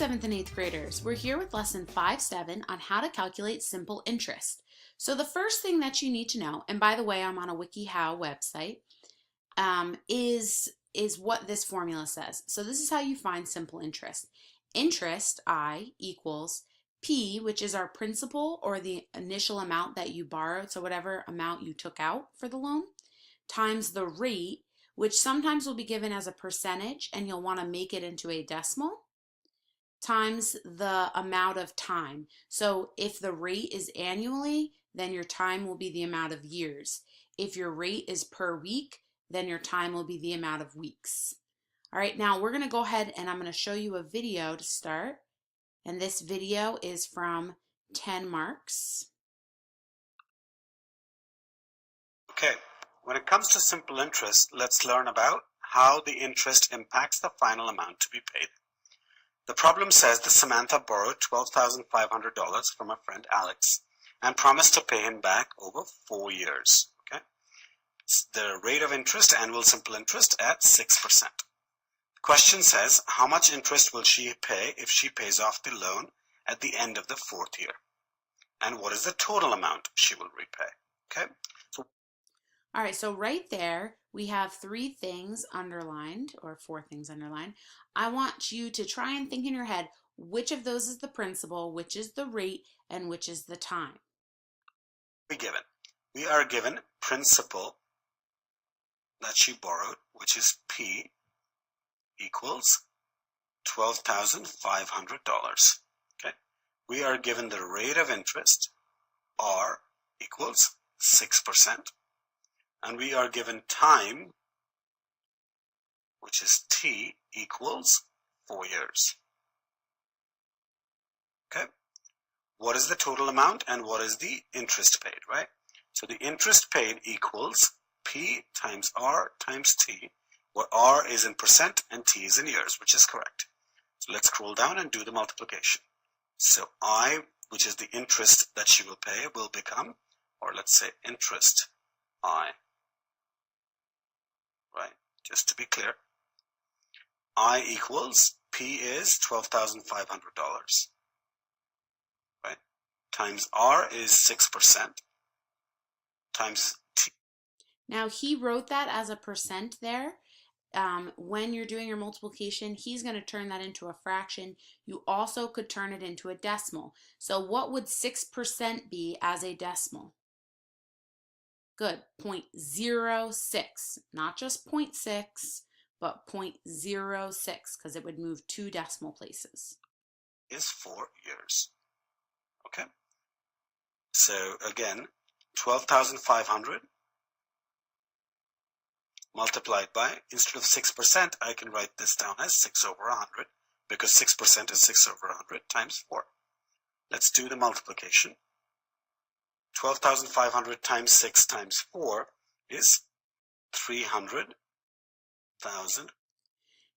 7th and 8th graders. We're here with lesson 5-7 on how to calculate simple interest. So the first thing that you need to know, and by the way, I'm on a WikiHow website, is what this formula says. So this is how you find simple interest. Interest, I, equals P, which is our principal or the initial amount that you borrowed, so whatever amount you took out for the loan, times the rate, which sometimes will be given as a percentage and you'll want to make it into a decimal, times the amount of time. So if the rate is annually, then your time will be the amount of years. If your rate is per week, then your time will be the amount of weeks. All right, now we're going to go ahead and I'm going to show you a video to start. And this video is from 10 marks. Okay, when it comes to simple interest, let's learn about how the interest impacts the final amount to be paid. The problem says that Samantha borrowed $12,500 from her friend Alex and promised to pay him back over 4 years. Okay, the rate of interest, annual simple interest, at 6%. The question says, how much interest will she pay if she pays off the loan at the end of the 4th year? And what is the total amount she will repay? Okay. All right, so right there, we have 3 things underlined, or 4 things underlined. I want you to try and think in your head, which of those is the principal, which is the rate, and which is the time. We are given principal that she borrowed, which is P, equals $12,500. Okay. We are given the rate of interest, R, equals 6%. And we are given time, which is T, equals 4 years. Okay. What is the total amount and what is the interest paid, right? So the interest paid equals P times R times T, where R is in percent and T is in years, which is correct. So let's scroll down and do the multiplication. So I, which is the interest that she will pay, will become, or let's say interest I, right? Just to be clear, I equals P is $12,500, right? Times R is 6%, times T. Now he wrote that as a percent there. When you're doing your multiplication, he's going to turn that into a fraction. You also could turn it into a decimal. So what would 6% be as a decimal? Good, 0.06, not just 0.6, but 0.06, because it would move 2 decimal places. Is 4 years. Okay. So again, 12,500 multiplied by, instead of 6%, I can write this down as 6 over 100, because 6% is 6 over 100 times 4. Let's do the multiplication. 12,500 times 6 times 4 is 300,000.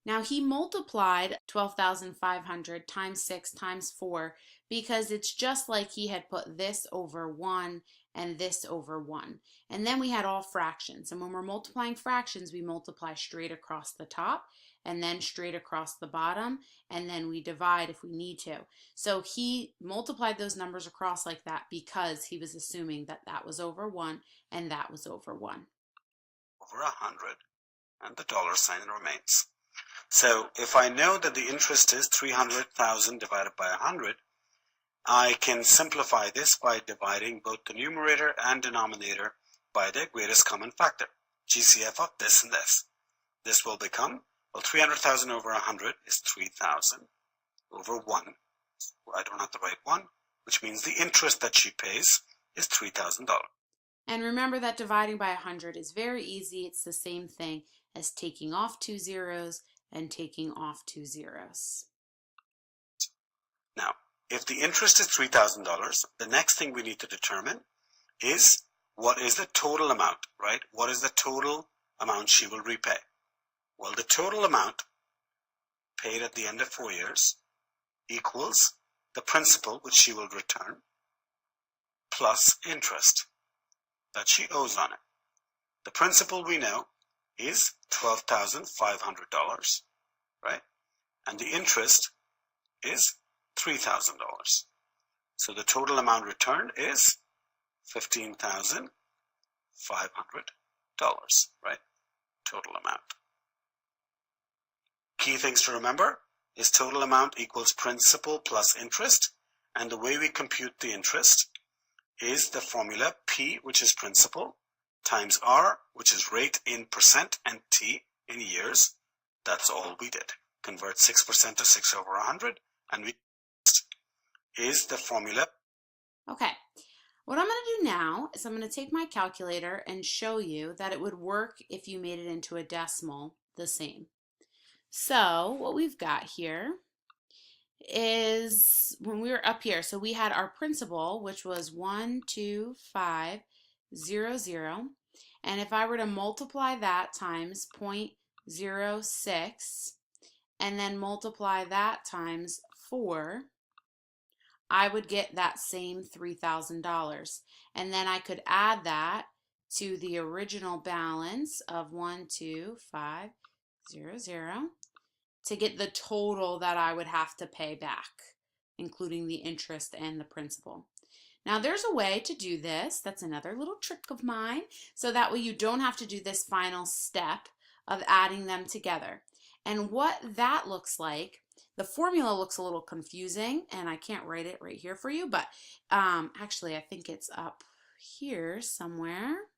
Now he multiplied 12,500 times 6 times 4 because it's just like he had put this over 1 and this over 1. And then we had all fractions. And when we're multiplying fractions, we multiply straight across the top and then straight across the bottom, and then we divide if we need to. So he multiplied those numbers across like that because he was assuming that that was over 1 and that was over 1. Over 100, and the dollar sign remains. So if I know that the interest is 300,000 divided by 100, I can simplify this by dividing both the numerator and denominator by their greatest common factor, GCF of this and this. This will become, well, 300,000 over 100 is 3,000 over 1. I don't have to write 1, which means the interest that she pays is $3,000. And remember that dividing by 100 is very easy. It's the same thing as taking off 2 zeros and taking off 2 zeros. Now, if the interest is $3,000, the next thing we need to determine is what is the total amount, right? What is the total amount she will repay? Well, the total amount paid at the end of 4 years equals the principal, which she will return, plus interest that she owes on it. The principal we know is $12,500, right? And the interest is $3,000. So the total amount returned is $15,500, right? Total amount. Key things to remember is total amount equals principal plus interest, and the way we compute the interest is the formula P, which is principal, times R, which is rate in percent, and T in years. That's all we did. Convert 6% to 6 over 100, and we is the formula. Okay, what I'm going to do now is I'm going to take my calculator and show you that it would work if you made it into a decimal the same. So what we've got here is when we were up here, so we had our principal, which was 12500, and if I were to multiply that times 0.06 and then multiply that times 4, I would get that same $3,000, and then I could add that to the original balance of 12500 to get the total that I would have to pay back, including the interest and the principal. Now there's a way to do this. That's another little trick of mine. So that way you don't have to do this final step of adding them together. And what that looks like, the formula looks a little confusing, and I can't write it right here for you, but actually I think it's up here somewhere.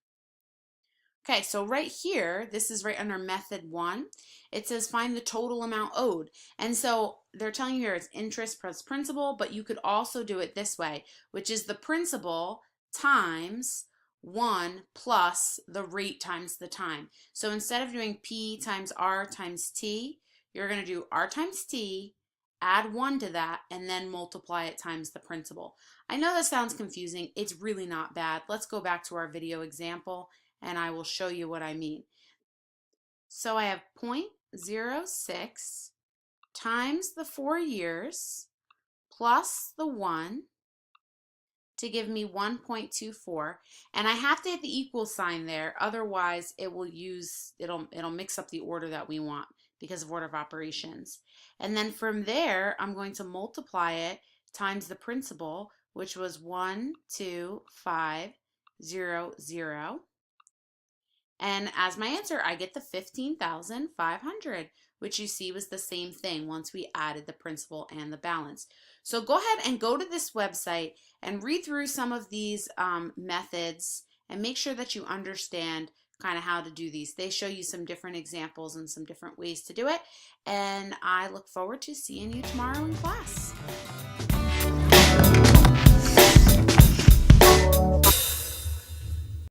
Okay, so right here, this is right under method 1. It says find the total amount owed. And so they're telling you here it's interest plus principal, but you could also do it this way, which is the principal times 1 plus the rate times the time. So instead of doing P times R times T, you're going to do R times T, add 1 to that, and then multiply it times the principal. I know that sounds confusing. It's really not bad. Let's go back to our video example, and I will show you what I mean. So I have 0.06 times the 4 years plus the 1 to give me 1.24, and I have to hit the equal sign there, otherwise it'll mix up the order that we want because of order of operations. And then from there I'm going to multiply it times the principal, which was 12500. And as my answer, I get the 15,500, which you see was the same thing once we added the principal and the balance. So go ahead and go to this website and read through some of these methods and make sure that you understand kind of how to do these. They show you some different examples and some different ways to do it. And I look forward to seeing you tomorrow in class.